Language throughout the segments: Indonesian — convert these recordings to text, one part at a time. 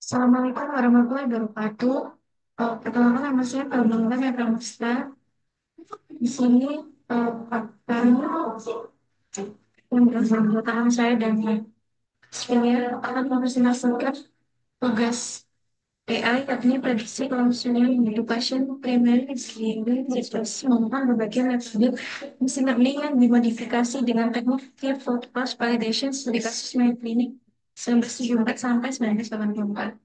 Assalamualaikum warahmatullahi wabarakatuh. Perkenalkan nama saya Bambang ya Pramesta. Di sini kami yang bersangkutan saya dan saya akan mempresentasikan tugas AI yakni prediksi kelangsungan hidup pasien primer screening situasi menggunakan berbagai metode mesin learning yang dimodifikasi dengan teknik K-fold cross validation studi kasus Mayo Clinic 1974 sampai 1984.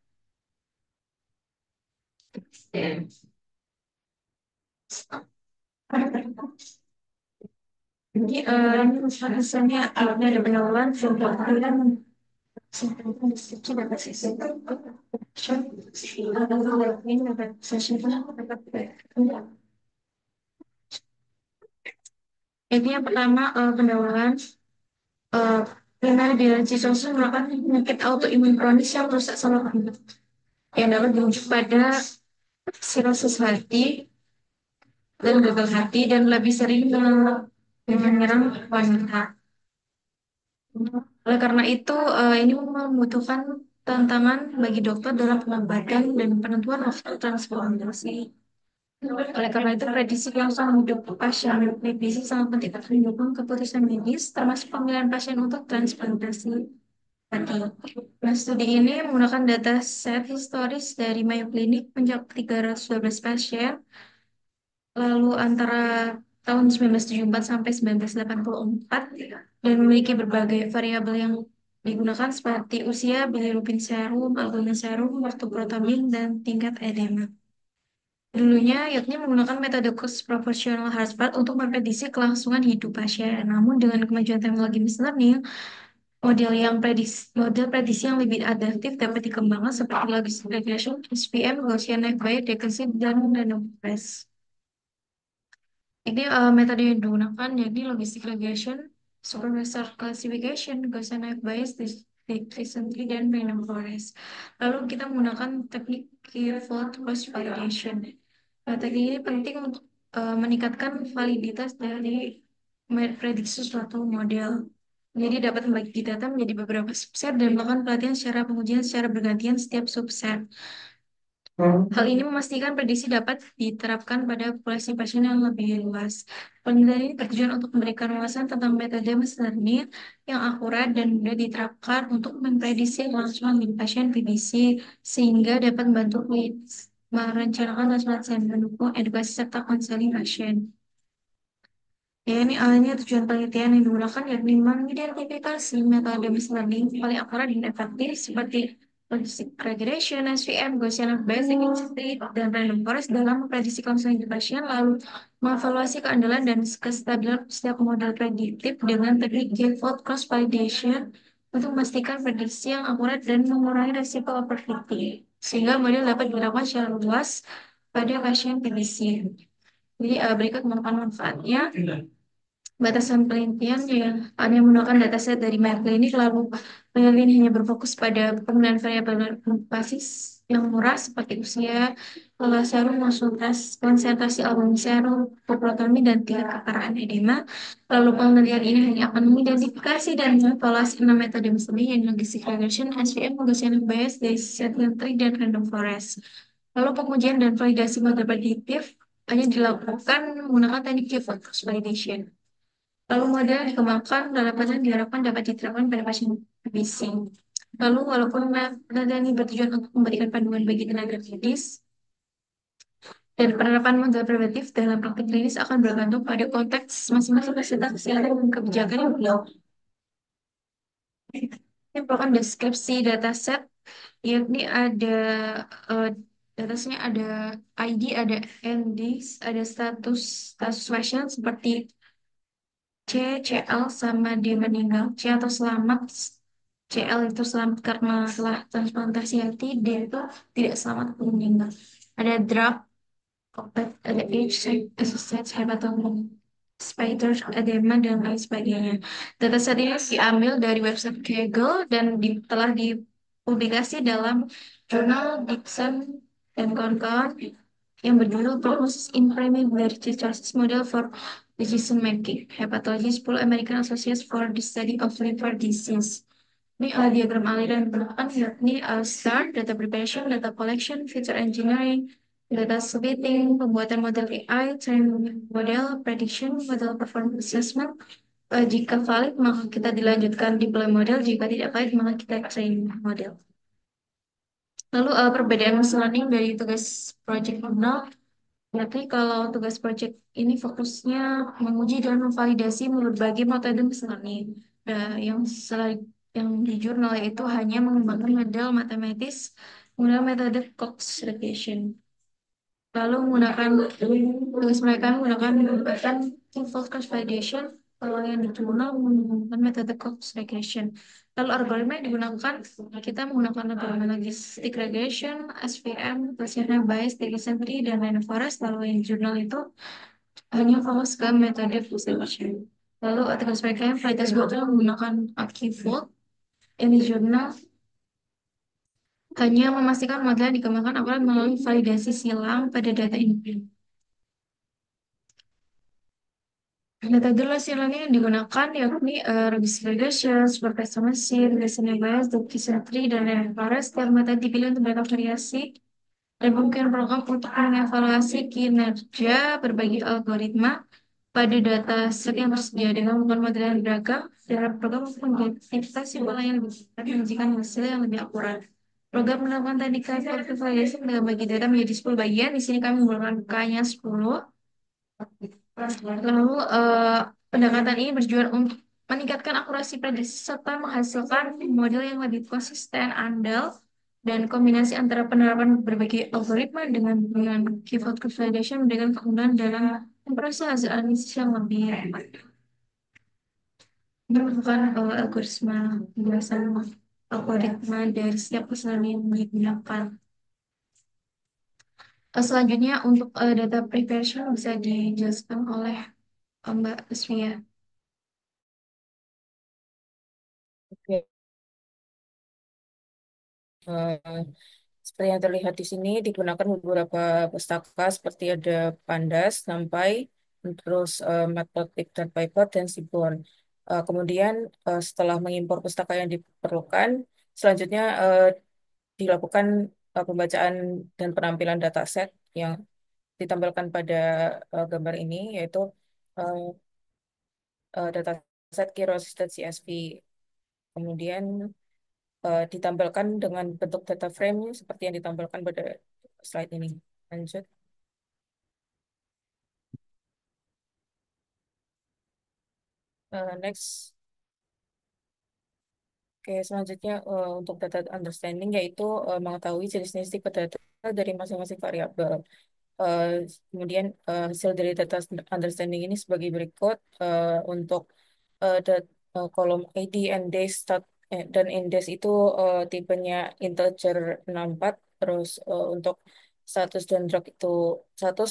Jadi ini misalnya alatnya ada pengawalan, filteran, simpan deskripsi dapat sisi. Ini dapat sesi dapat. Ini yang pertama pendahuluan primary biliary merupakan penyakit autoimun kronis yang merusak saluran hati yang dapat berujung pada sirosis hati dan gagal hati dan lebih sering menyerang wanita. Oleh karena itu, ini membutuhkan tantangan bagi dokter dalam pengobatan dan penentuan waktu transplantasi. Oleh karena itu, prediksi langsung hidup pasien medis sangat penting untuk mendukung keputusan medis, termasuk pemilihan pasien untuk transplantasi hati. Nah, studi ini menggunakan data set historis dari Mayo Clinic mencakup 312 pasien, lalu antara tahun 1974 sampai 1984 dan memiliki berbagai variabel yang digunakan seperti usia, bilirubin serum, albumin serum, waktu protomin, dan tingkat edema. Dulunya, yakni menggunakan metode cost proportional Harvard untuk memprediksi kelangsungan hidup pasien. Namun dengan kemajuan teknologi machine learning, model prediksi yang lebih adaptif dapat dikembangkan seperti logistic regression, SVM, Gaussian Bayes, Decasic, dan random forest. Ini metode yang digunakan yakni logistic regression, supervisor classification, Gaussian bias, decision tree, dan random forest. Lalu kita menggunakan teknik K-fold cross validation. Teknik ini penting untuk meningkatkan validitas dari prediksi suatu model. Jadi dapat membagi data menjadi beberapa subset dan melakukan pelatihan secara pengujian secara bergantian setiap subset. Hal ini memastikan prediksi dapat diterapkan pada populasi pasien yang lebih luas. Penelitian ini bertujuan untuk memberikan wawasan tentang metode machine learning yang akurat dan mudah diterapkan untuk memprediksi kelangsungan hidup pasien PBC sehingga dapat membantu merencanakan transplantasi dan mendukung edukasi serta konseling pasien. Ya, ini tujuan penelitian yang digunakan yakni mengidentifikasi metode machine learning paling akurat dan efektif seperti logistic regression, SVM, Gaussian basic Street, dan random forest dalam memprediksi kelangsungan hidup pasien, lalu mengevaluasi keandalan dan kestabilan setiap model prediktif dengan teknik K-fold cross validation untuk memastikan prediksi yang akurat dan mengurangi risiko overfitting, sehingga model dapat digunakan secara luas pada pasien PBC. Jadi berikut merupakan manfaatnya. Batasan penelitian yang hanya menggunakan dataset dari Mayo Clinic, lalu penelitian hanya berfokus pada penggunaan variabel basis yang murah seperti usia, lelah serum, konsentrasi albumin serum, poprotomi, dan tingkat keparahan edema. Lalu penelitian ini hanya akan mengidentifikasi dan mengevaluasi 6 metode mesin yang logistic regression, SVM, Gaussian bias, decision tree, dan random forest. Lalu pengujian dan validasi model prediktif hanya dilakukan menggunakan teknik K-fold validation. Lalu model yang dikembangkan dalam pasien diharapkan dapat diterapkan pada pasien PBC. Lalu walaupun penelitian ini bertujuan untuk memberikan panduan bagi tenaga medis dan penerapan model preventif dalam praktik klinis akan bergantung pada konteks masing-masing fasilitas kesehatan dan kebijakan yang berlaku. Ini merupakan deskripsi dataset, yakni ada uh, datasnya ada ID, ada ND, ada status pasien seperti CL sama dia meninggal. C atau selamat. CL itu selamat karena telah transplantasi hati. D itu tidak selamat atau meninggal. Ada drug, obat, ada age, associates, hepatomegaly, spider, edema, dan lain sebagainya. Dataset ini diambil dari website Kaggle dan telah dipublikasi dalam jurnal Dixon dan kawan-kawan yang berjudul Prognosis in Primary Biliary Model for Decision Making, Hepatology 10 American Associates for the Study of Liver Disease. Ini diagram aliran yang digunakan yakni start, data preparation, data collection, feature engineering, data splitting, pembuatan model AI, training model, prediction, model performance assessment. Jika valid, maka kita dilanjutkan deploy model. Jika tidak valid, maka kita train model. Lalu perbedaan machine learning dari tugas project model. Berarti kalau tugas project ini fokusnya menguji dan memvalidasi berbagai metode machine learning. Nah, yang di jurnal itu hanya mengembangkan model matematis menggunakan metode Cox regression. Lalu menggunakan tugas mereka menggunakan default cross validation. Kalau yang di jurnal menggunakan metode Cox regression. Lalu algoritma yang digunakan kita menggunakan algoritma logistic regression, SVM, Gaussian bias, Dickinson tree, dan random forest. Lalu yang di jurnal itu hanya fokus ke metode observation. Lalu tugas mereka yang validasi model menggunakan Q-fold. Yang di jurnal hanya memastikan model yang dikembangkan akan melalui validasi silang pada data input. Metode machine learning yang digunakan yakni regression regression, supervised machine, Bayesian bias, Dickinson tree, dan random forest. Setiap metode dipilih untuk beragam variasi dan mungkin program untuk mengevaluasi kinerja berbagai algoritma pada data set yang tersedia dengan menggunakan model yang beragam. Dalam program untuk mengidentifikasi pola yang lebih tepat dan menyajikan hasil yang lebih akurat. Program melakukan teknik validasi dengan bagi data menjadi 10 bagian. Di sini kami menggunakan K-nya 10. Lalu pendekatan ini bertujuan untuk meningkatkan akurasi prediksi serta menghasilkan model yang lebih konsisten, andal, dan kombinasi antara penerapan berbagai algoritma dengan keyword consolidation dengan kemudahan dalam memproses hasil analisis yang lebih cepat. Ini merupakan algoritma pembahasan algoritma dari setiap pesanan yang digunakan. Selanjutnya untuk data preparation bisa dijelaskan oleh Mbak Asria. Oke. Eh, Seperti yang terlihat di sini digunakan beberapa pustaka seperti ada Pandas, NumPy, terus Matplotlib dan PyPy dan Seaborn. Kemudian setelah mengimpor pustaka yang diperlukan, selanjutnya dilakukan pembacaan dan penampilan dataset yang ditampilkan pada gambar ini, yaitu uh, dataset Kirosystem CSV. Kemudian ditampilkan dengan bentuk data frame seperti yang ditampilkan pada slide ini. Lanjut. Next. Oke, selanjutnya untuk data understanding yaitu mengetahui jenis-jenis tipe data dari masing-masing variabel. Eh, Kemudian hasil dari data understanding ini sebagai berikut untuk kolom ID, NDES, dan index itu tipenya integer 64. Terus untuk status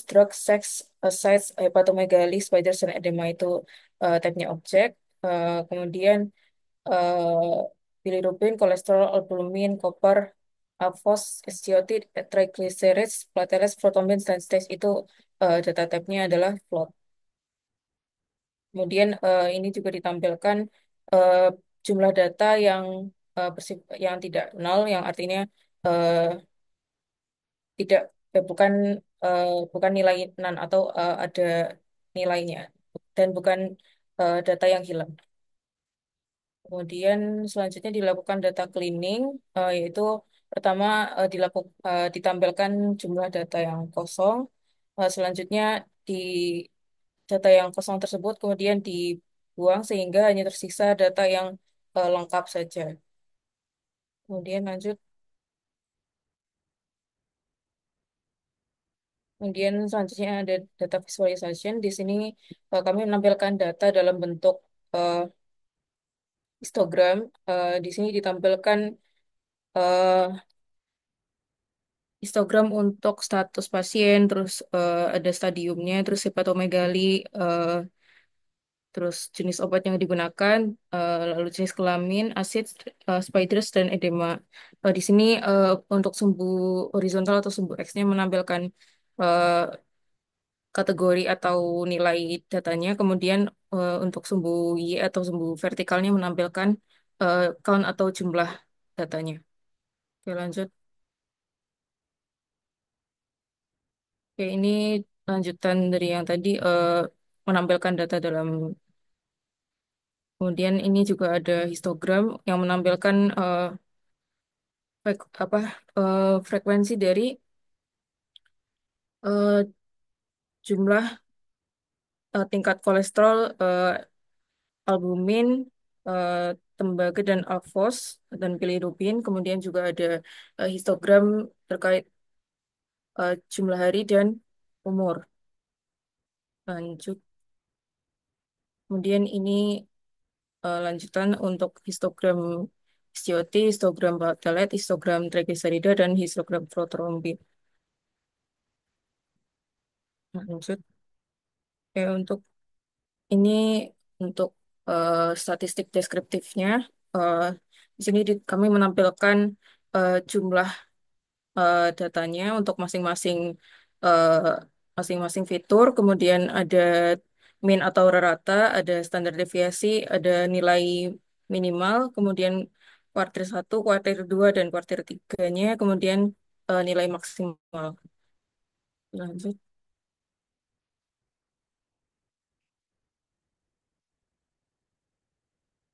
drug, sex, size, hepatomegaly, spiders, dan edema itu type-nya objek. Kemudian eh, bilirubin, kolesterol, albumin, koper, phos, SGOT, triglycerides, platelets, prothrombin, dan stage itu data type-nya adalah float. Kemudian ini juga ditampilkan eh, jumlah data yang tidak nol, yang artinya eh, tidak bukan bukan nilai non atau ada nilainya dan bukan data yang hilang. Kemudian selanjutnya dilakukan data cleaning, yaitu pertama ditampilkan jumlah data yang kosong. Selanjutnya di data yang kosong tersebut kemudian dibuang sehingga hanya tersisa data yang lengkap saja. Kemudian lanjut. Kemudian selanjutnya ada data visualization. Di sini kami menampilkan data dalam bentuk eh, histogram. Di sini ditampilkan eh, histogram untuk status pasien, terus ada stadiumnya, terus hepatomegali, eh, terus jenis obat yang digunakan, lalu jenis kelamin, asid, spiders, dan edema. Di sini untuk sumbu horizontal atau sumbu X-nya menampilkan eh, kategori atau nilai datanya, kemudian untuk sumbu Y atau sumbu vertikalnya menampilkan count atau jumlah datanya. Oke, lanjut. Oke, ini lanjutan dari yang tadi menampilkan data dalam. Kemudian ini juga ada histogram yang menampilkan apa frekuensi dari eh, jumlah tingkat kolesterol, albumin, eh, tembaga dan alfos dan bilirubin. Kemudian juga ada histogram terkait jumlah hari dan umur. Lanjut. Kemudian ini lanjutan untuk histogram SGOT, histogram platelet, histogram trigliserida, dan histogram protrombin. Lanjut. Untuk ini untuk statistik deskriptifnya, eh, di sini kami menampilkan jumlah datanya untuk eh, masing-masing fitur, kemudian ada mean atau rata, ada standar deviasi, ada nilai minimal, kemudian kuartil 1, kuartil 2, dan kuartil 3-nya, kemudian nilai maksimal. Lanjut.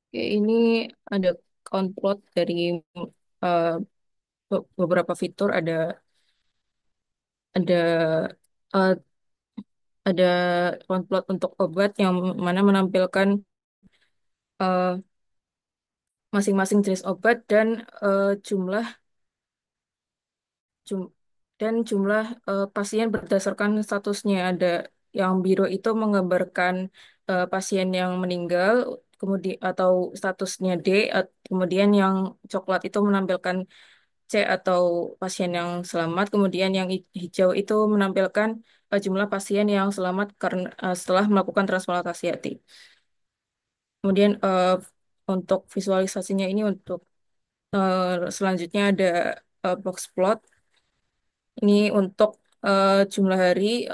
Oke, ini ada count plot dari eh, beberapa fitur, ada eh, ada count plot untuk obat yang mana menampilkan eh, masing-masing jenis obat dan jumlah jum- jumlah pasien berdasarkan statusnya. Ada yang biru itu menggambarkan pasien yang meninggal, kemudian atau statusnya D, kemudian yang coklat itu menampilkan C atau pasien yang selamat, kemudian yang hijau itu menampilkan jumlah pasien yang selamat karena setelah melakukan transplantasi hati. Kemudian untuk visualisasinya ini untuk selanjutnya ada box plot. Ini untuk jumlah hari,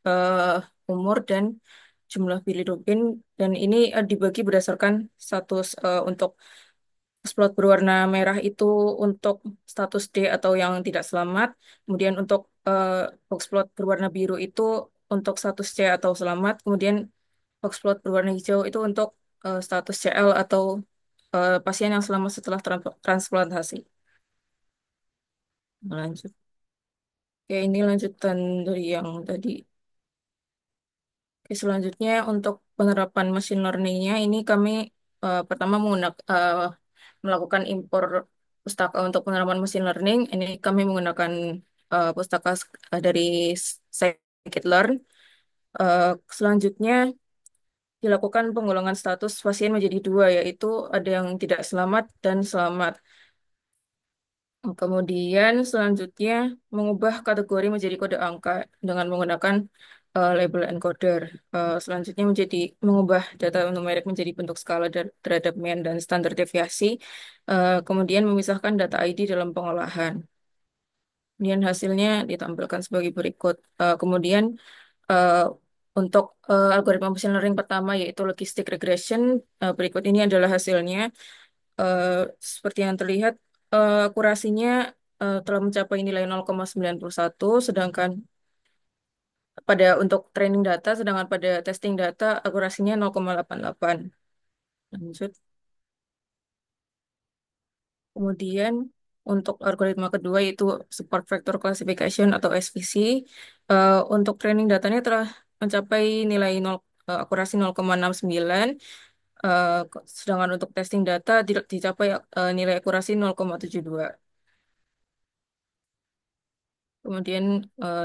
eh, umur, dan jumlah bilirubin. Dan ini dibagi berdasarkan status untuk Spot berwarna merah itu untuk status D atau yang tidak selamat. Kemudian untuk box plot berwarna biru itu untuk status C atau selamat. Kemudian box plot berwarna hijau itu untuk status CL atau pasien yang selamat setelah transplantasi. Lanjut. Oke, ini lanjutan dari yang tadi. Oke, selanjutnya untuk penerapan machine learning-nya ini kami pertama melakukan impor pustaka untuk penerapan machine learning. Ini kami menggunakan pustaka dari scikit-learn. Selanjutnya dilakukan penggolongan status pasien menjadi dua, yaitu ada yang tidak selamat dan selamat. Kemudian selanjutnya mengubah kategori menjadi kode angka dengan menggunakan label encoder. Selanjutnya mengubah data numerik menjadi bentuk skala terhadap mean dan standar deviasi. Kemudian memisahkan data ID dalam pengolahan. Kemudian hasilnya ditampilkan sebagai berikut. Kemudian eh, untuk algoritma machine learning pertama yaitu logistic regression, berikut ini adalah hasilnya. Eh, Seperti yang terlihat, akurasinya telah mencapai nilai 0,91, sedangkan untuk training data, sedangkan pada testing data akurasinya 0,88. Lanjut. Kemudian untuk algoritma kedua yaitu support vector classification atau SVC, untuk training datanya telah mencapai nilai 0, akurasi 0,69, sedangkan untuk testing data dicapai nilai akurasi 0,72. Kemudian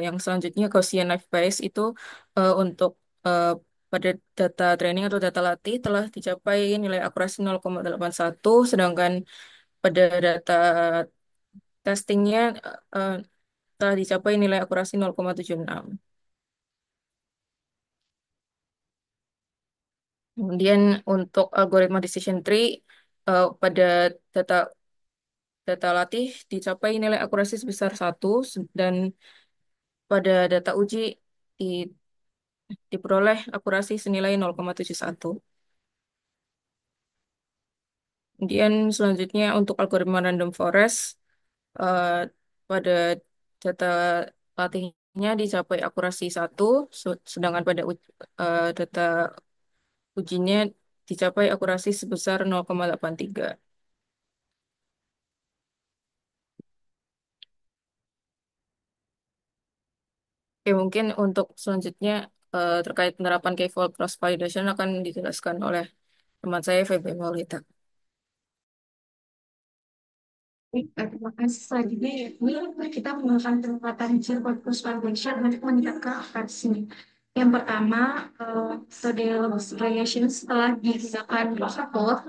yang selanjutnya Gaussian Life Bias itu untuk eh, pada data training atau data latih telah dicapai nilai akurasi 0,81, sedangkan pada data testingnya eh, telah dicapai nilai akurasi 0,76. Kemudian untuk algoritma decision tree pada data data latih dicapai nilai akurasi sebesar 1, dan pada data uji di- diperoleh akurasi senilai 0,71. Kemudian selanjutnya untuk algoritma random forest, eh, pada data latihnya dicapai akurasi 1, sedangkan pada data ujinya dicapai akurasi sebesar 0,83. Oke, mungkin untuk selanjutnya terkait penerapan K-fold cross validation akan dijelaskan oleh teman saya, Feby Maulita. Terima kasih. Selanjutnya yakni kita menggunakan penerapan Gilbert Cross Validation untuk meningkatkan akurasi. Yang pertama, metode logistic regression setelah digunakan Gilbert,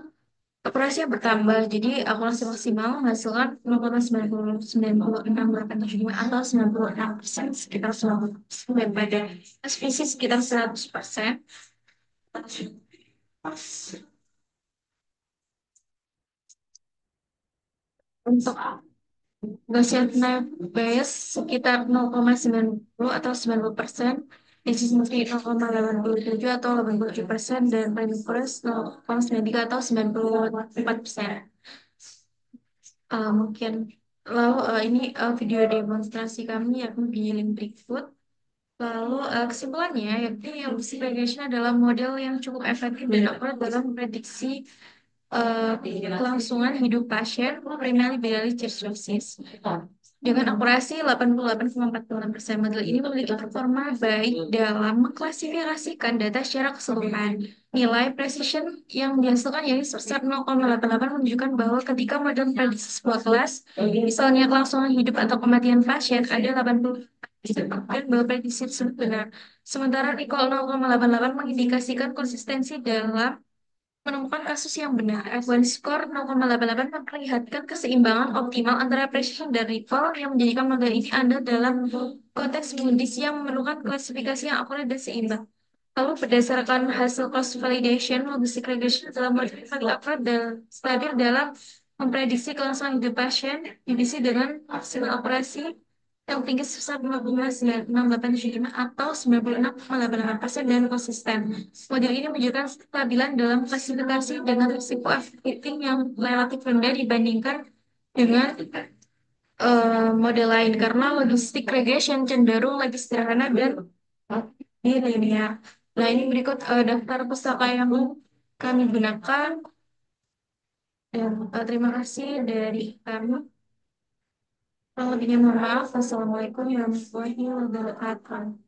akurasi yang bertambah. Jadi akurasi maksimal menghasilkan 0,99685 atau 96% sekitar 90% daripada spesies sekitar 100%. Untuk Gaussian bias sekitar 0,90 atau 90%, Distribusi 0,87 atau 87%, dan Random Forest 0,93 atau 94%. Mungkin lalu ini video demonstrasi kami yakni di link berikut. Lalu kesimpulannya, yakni yang segregation adalah model yang cukup efektif dan akurat dalam memprediksi kelangsungan hidup pasien primary biliary cirrhosis. Dengan akurasi 88,46%, model ini memiliki performa baik dalam mengklasifikasikan data secara keseluruhan. Nilai precision yang dihasilkan yakni sebesar 0,88 menunjukkan bahwa ketika model prediksi sebuah kelas, misalnya kelangsungan hidup atau kematian pasien, ada 80 dan bahwa prediksi tersebut benar. Sementara recall 0,88 mengindikasikan konsistensi dalam menemukan kasus yang benar. F1 score 0,88 memperlihatkan keseimbangan optimal antara precision dan recall yang menjadikan model ini ada dalam konteks medis yang memerlukan klasifikasi yang akurat dan seimbang. Lalu berdasarkan hasil cross validation, logistic regression adalah model yang paling akurat dan stabil dalam memprediksi kelangsungan hidup pasien, diisi dengan hasil akurasi yang tinggi sebesar 0,96875 atau 96,88% dan konsisten. Model ini menunjukkan kestabilan dalam klasifikasi dengan risiko rating yang relatif rendah dibandingkan dengan model lain karena logistic regression cenderung lebih sederhana dan linear. Nah, ini berikut daftar pustaka yang kami gunakan dan terima kasih dari kami. Kalau lebihnya mohon maaf. Wassalamualaikum warahmatullahi wabarakatuh.